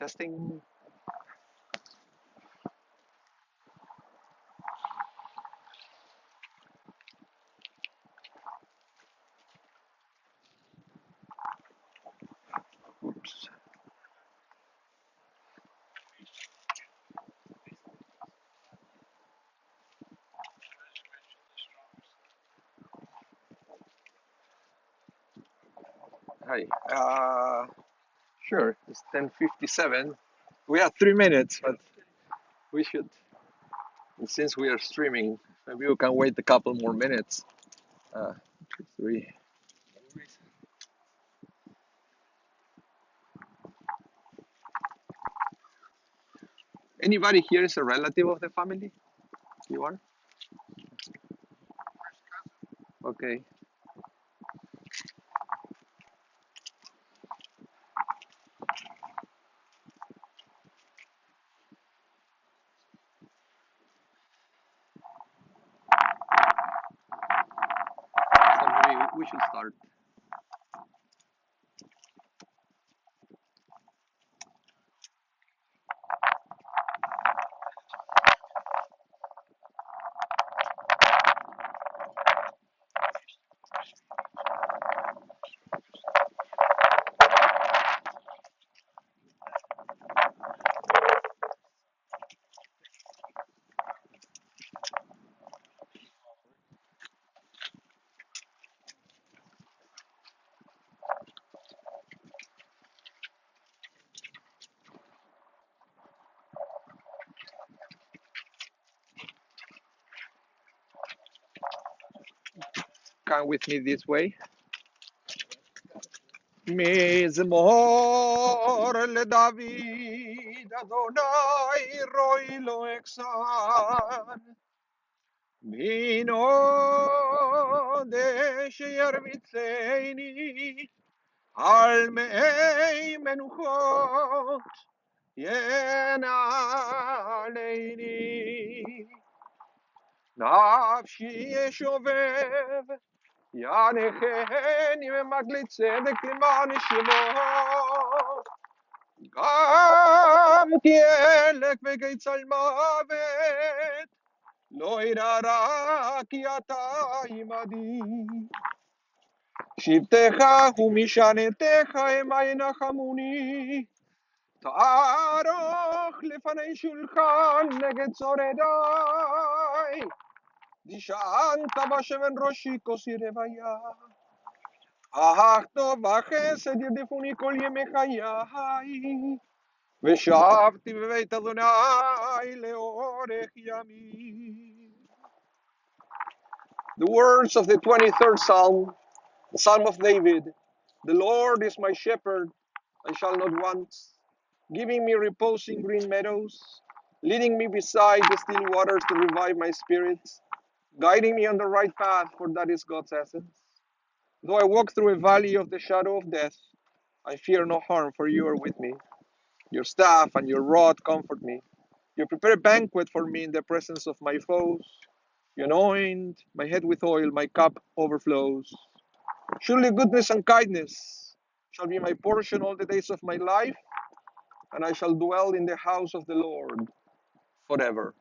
Testing. Oops. Hi. Sure. It's 10:57. We have 3 minutes, but we should. And since we are streaming, maybe we can wait a couple more minutes. 2, 3. Anybody here is a relative of the family? You are? Okay. So maybe we should start. Come with me this way. מזמור לדוד, אדוני רואי לו אכסן. בינו שירביצני על מי מנוחות ינעלני. נפשי ישובב יענכני ממגלי צדק למען שמו. גם תלך בגיא צל מוות לא ירא רע כי אתה עמדי. שבטך ומשענתך המה ינחמוני. תערוך לפני שולחן נגד צורריי. נשענת בשמן ראשי כוסי רוויה. טוב וחסד ירדפוני כל ימי חיי. ושבתי בבית אדוני לאורך ימים. The words of the 23rd Psalm, the Psalm of David. The Lord is my shepherd, I shall not want, giving me repose in green meadows, leading me beside the still waters to revive my spirit, guiding me on the right path, for that is God's essence. Though I walk through a valley of the shadow of death, I fear no harm, for you are with me. Your staff and your rod comfort me. You prepare a banquet for me in the presence of my foes. You anoint my head with oil, my cup overflows. Surely goodness and kindness shall be my portion all the days of my life, and I shall dwell in the house of the Lord forever.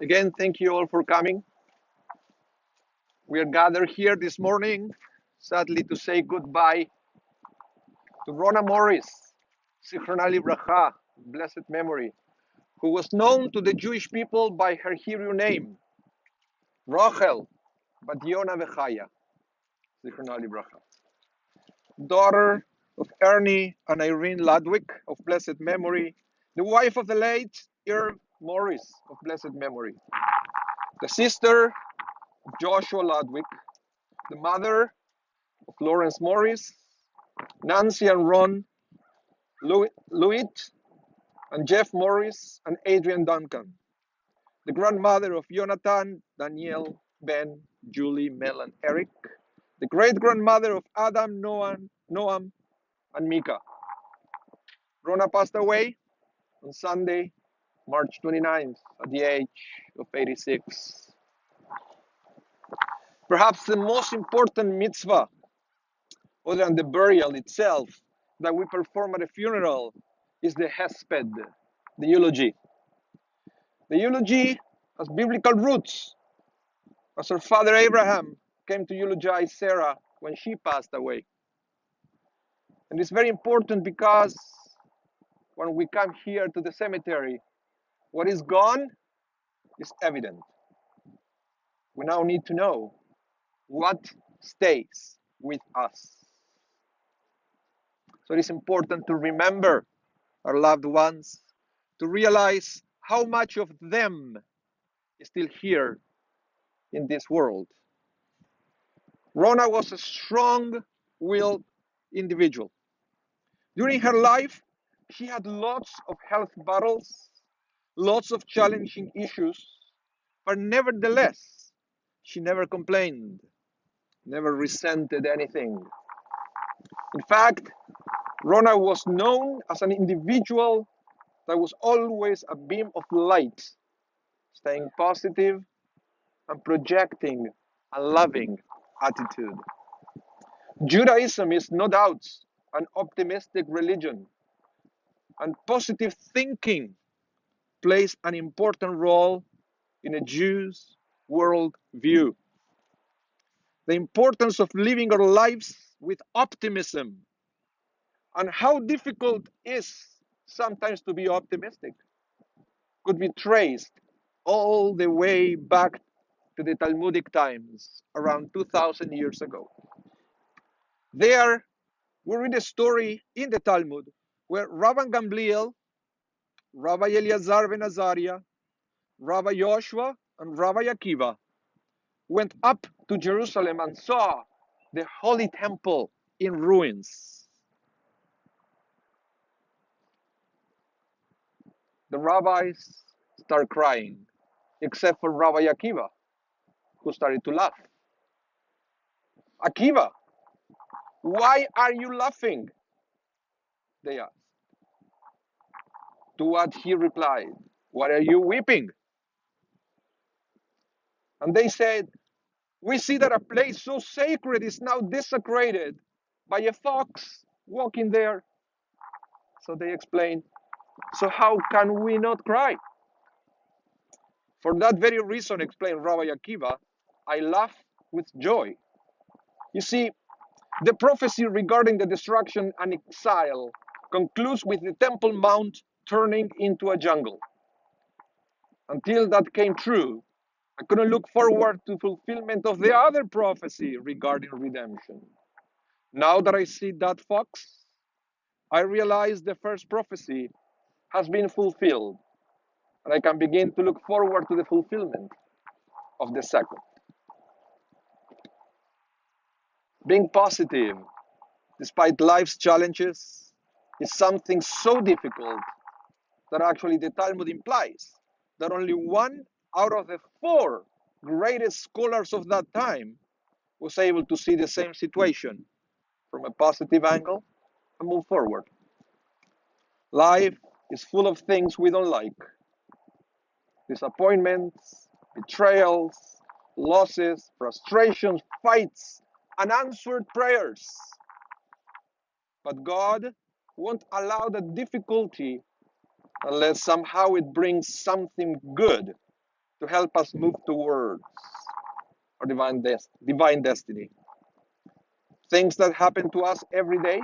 Again, thank you all for coming. We are gathered here this morning, sadly, to say goodbye to Rona Morris, Zichronali Bracha, blessed memory, who was known to the Jewish people by her Hebrew name, Rachel, but Yona Vechaya, Zichronali Bracha. Daughter of Ernie and Irene Ludwig of blessed memory, the wife of the late Irv Morris of blessed memory, the sister of Joshua Ludwig, the mother of Lawrence Morris, Nancy and Ron, Louis and Jeff Morris, and Adrian Duncan, the grandmother of Jonathan, Danielle, Ben, Julie, Mel, and Eric, the great-grandmother of Adam, Noam, and Mika. Rona passed away on Sunday, March 29th, at the age of 86. Perhaps the most important mitzvah, other than the burial itself, that we perform at a funeral is the hesped, the eulogy. The eulogy has biblical roots, as her father Abraham came to eulogize Sarah when she passed away. And it's very important because when we come here to the cemetery, what is gone is evident. We now need to know what stays with us. So it is important to remember our loved ones, to realize how much of them is still here in this world. Rona was a strong-willed individual. During her life, she had lots of health battles, lots of challenging issues, but nevertheless, she never complained, never resented anything. In fact, Rona was known as an individual that was always a beam of light, staying positive and projecting a loving attitude. Judaism is no doubt an optimistic religion, and positive thinking plays an important role in a Jew's world view. The importance of living our lives with optimism, and how difficult it is sometimes to be optimistic, could be traced all the way back to the Talmudic times, around 2,000 years ago. There, we read a story in the Talmud where Rabban Gamliel, Rabbi Eliezer ben Azariah, Rabbi Joshua, and Rabbi Akiva went up to Jerusalem and saw the Holy Temple in ruins. The rabbis start crying, except for Rabbi Akiva, who started to laugh. Akiva, why are you laughing? They asked. To what he replied, why are you weeping? And they said, we see that a place so sacred is now desecrated by a fox walking there. So they explained, so how can we not cry? For that very reason, explained Rabbi Akiva, I laugh with joy. You see, the prophecy regarding the destruction and exile concludes with the Temple Mount turning into a jungle. Until that came true, I couldn't look forward to fulfillment of the other prophecy regarding redemption. Now that I see that fox, I realize the first prophecy has been fulfilled, and I can begin to look forward to the fulfillment of the second. Being positive, despite life's challenges, is something so difficult that actually the Talmud implies that only one out of the four greatest scholars of that time was able to see the same situation from a positive angle and move forward. Life is full of things we don't like. Disappointments, betrayals, losses, frustrations, fights, unanswered prayers. But God won't allow the difficulty unless somehow it brings something good to help us move towards our divine destiny. Things that happen to us every day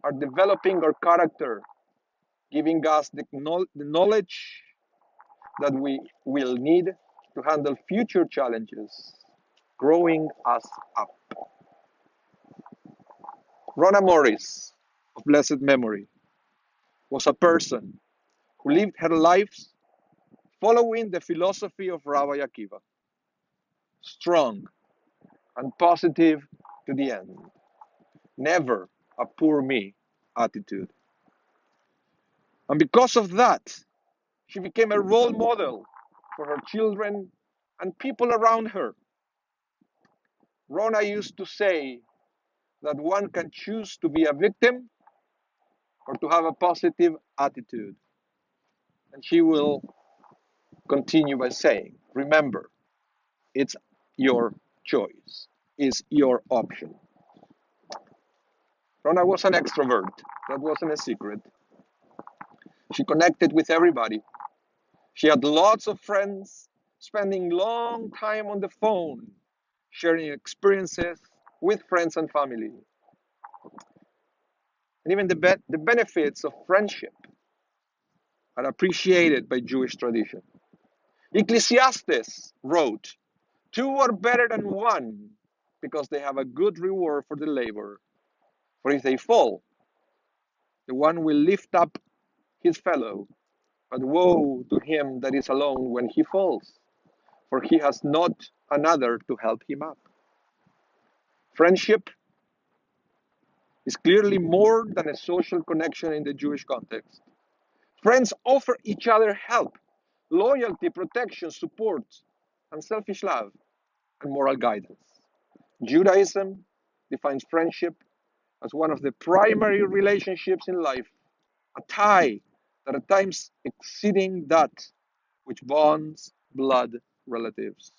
are developing our character, giving us the knowledge that we will need to handle future challenges, growing us up. Rona Morris, of blessed memory, was a person who lived her life following the philosophy of Rabbi Akiva, strong and positive to the end, never a poor me attitude. And because of that, she became a role model for her children and people around her. Rona used to say that one can choose to be a victim or to have a positive attitude. And she will continue by saying, remember, it's your choice, it's your option. Rona was an extrovert. That wasn't a secret. She connected with everybody. She had lots of friends, spending long time on the phone, sharing experiences with friends and family. And even the benefits of friendship are appreciated by Jewish tradition. Ecclesiastes wrote, two are better than one because they have a good reward for the labor. For if they fall, the one will lift up his fellow, but woe to him that is alone when he falls, for he has not another to help him up. Friendship is clearly more than a social connection in the Jewish context. Friends offer each other help, loyalty, protection, support, unselfish love, and moral guidance. Judaism defines friendship as one of the primary relationships in life, a tie that at times exceeding that which bonds blood relatives.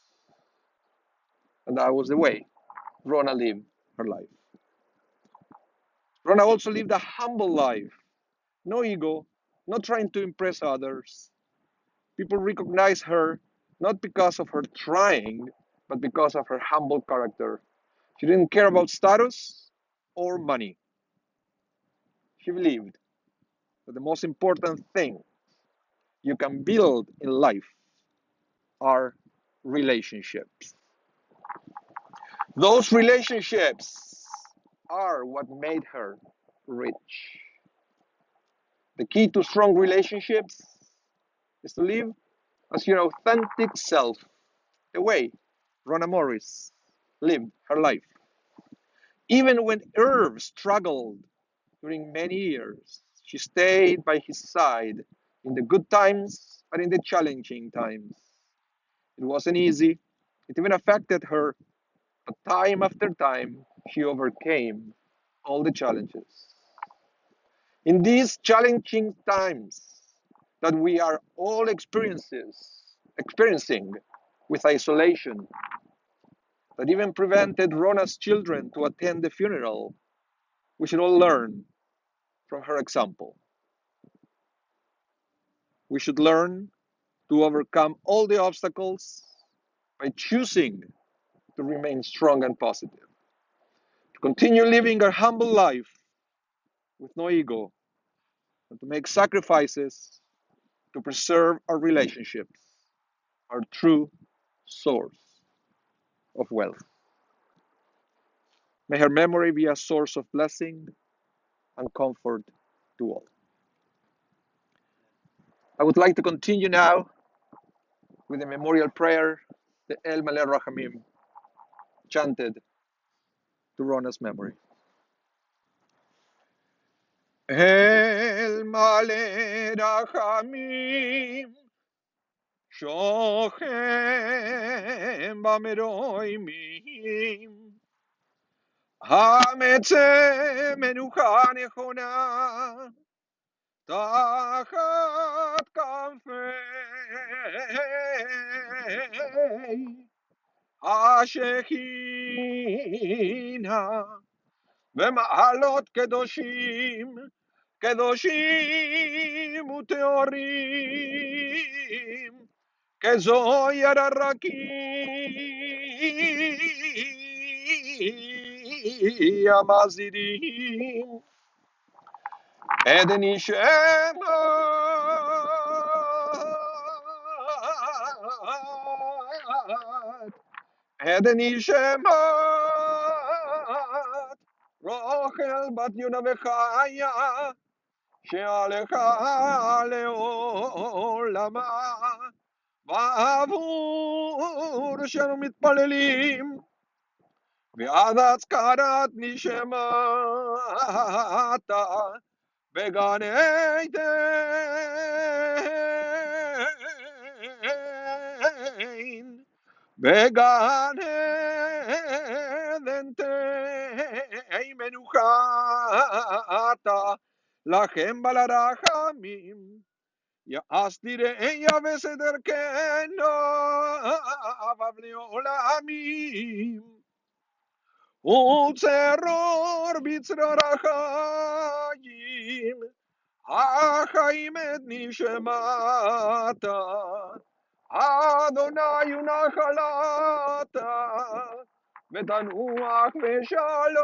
And that was the way Rona lived her life. Rona also lived a humble life. No ego, not trying to impress others. People recognize her not because of her trying, but because of her humble character. She didn't care about status or money. She believed that the most important thing you can build in life are relationships. Those relationships are what made her rich. The key to strong relationships is to live as your authentic self, the way Rona Morris lived her life. Even when Irv struggled during many years, she stayed by his side in the good times and in the challenging times. It wasn't easy. It even affected her, but time after time, she overcame all the challenges. In these challenging times that we are all experiencing with isolation, that even prevented Rona's children to attend the funeral, we should all learn from her example. We should learn to overcome all the obstacles by choosing to remain strong and positive, to continue living our humble life with no ego, and to make sacrifices to preserve our relationships, our true source of wealth. May her memory be a source of blessing and comfort to all. I would like to continue now with the memorial prayer, the El Maleh Rachamim, chanted to Rona's memory. El Maleh Rachamim, Shochem Bameroimim, Hametze Menucha Nechona, תחת כנפי השכינה ומעלות קדושים, קדושים וטהורים, كزوي الركي يا مازدين ادني شمات ادني شمات روح בת יונה וחיה שעליך לעולמה בעבור שאנו מתפללים ועד הצקרת נשמת בגן עדן בגן עדן תהי מנוחתה לכם בלרחמים יעשתי ראיה וסדרקנו אבני עולמים וצרור בצרור החיים החיים את נשמתה אדוני ונחלתה ותנוח בשלום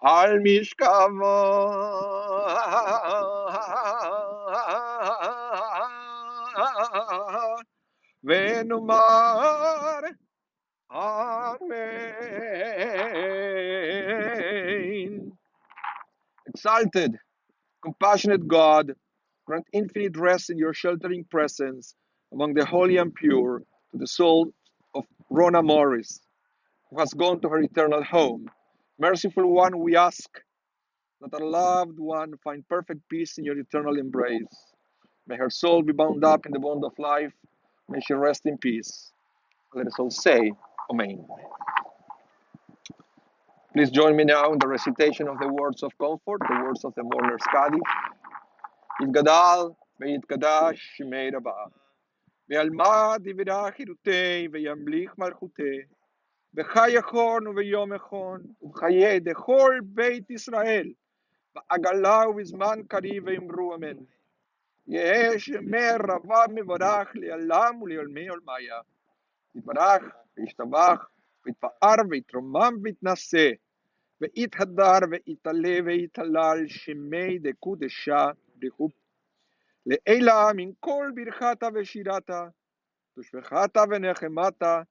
על משכבה ונאמר Amen. Exalted, compassionate God, grant infinite rest in your sheltering presence among the holy and pure to the soul of Rona Morris, who has gone to her eternal home. Merciful one, we ask that our loved one find perfect peace in your eternal embrace. May her soul be bound up in the bond of life. May she rest in peace. Let us all say, Amen. Please join me now in the recitation of the words of comfort, the words of the mourner's Kaddish. יתגדל ויתקדש שמי רבה, ועלמא דברה חירותי וימליך מלכותי, בחי יחון וביום יחון, ובחיי דכל בית ישראל, בעגלה ובזמן קריב ואמרו אמן. יהא שמי רבה מברך לעולם ולעולמי עולמיה. יתברך וישתבח ויתפאר ויתרומם ויתנשא, ויתהדר ויתעלה ויתהלל שמי דקודשה בריחו לעילה מן כל ברכתה ושירתה, תושבחתה ונחמתה,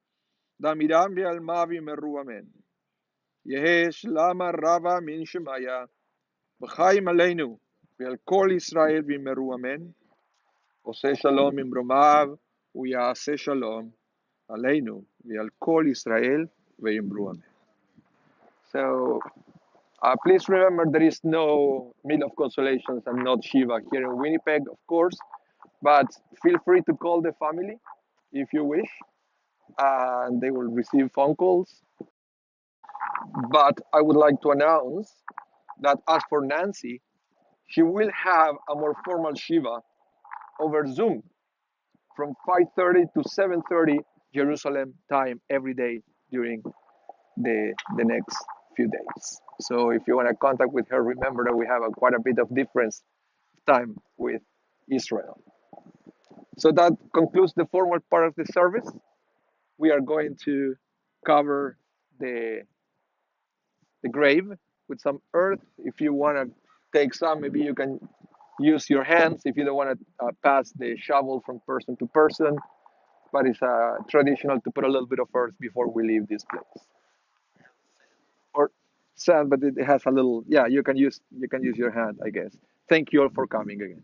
דמירם ועלמה ויאמרו אמן. יהא שלמה רבה מן שמיה, וחיים עלינו ועל כל ישראל ויאמרו אמן. עושה שלום ממרומיו, ויעשה שלום עלינו ועל כל ישראל ויאמרו אמן. So, please remember there is no Meal of Consolations and not Shiva here in Winnipeg, of course, but feel free to call the family if you wish, and they will receive phone calls. But I would like to announce that as for Nancy, she will have a more formal Shiva over Zoom from 5:30 to 7:30 Jerusalem time every day during the next few days. So if you want to contact with her, remember that we have quite a bit of difference time with Israel. So that concludes the formal part of the service. We are going to cover the grave with some earth. If you want to take some, maybe you can use your hands if you don't want to pass the shovel from person to person. But it's traditional to put a little bit of earth before we leave this place. Or sand, but it has a little. Yeah, you can use your hand, I guess. Thank you all for coming again.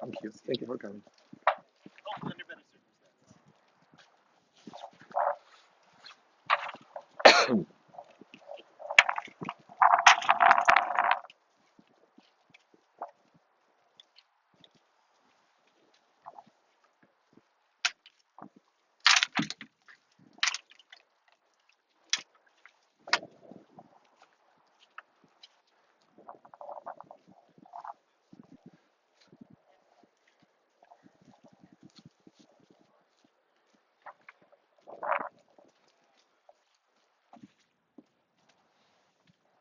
Thank you. Thank you for coming.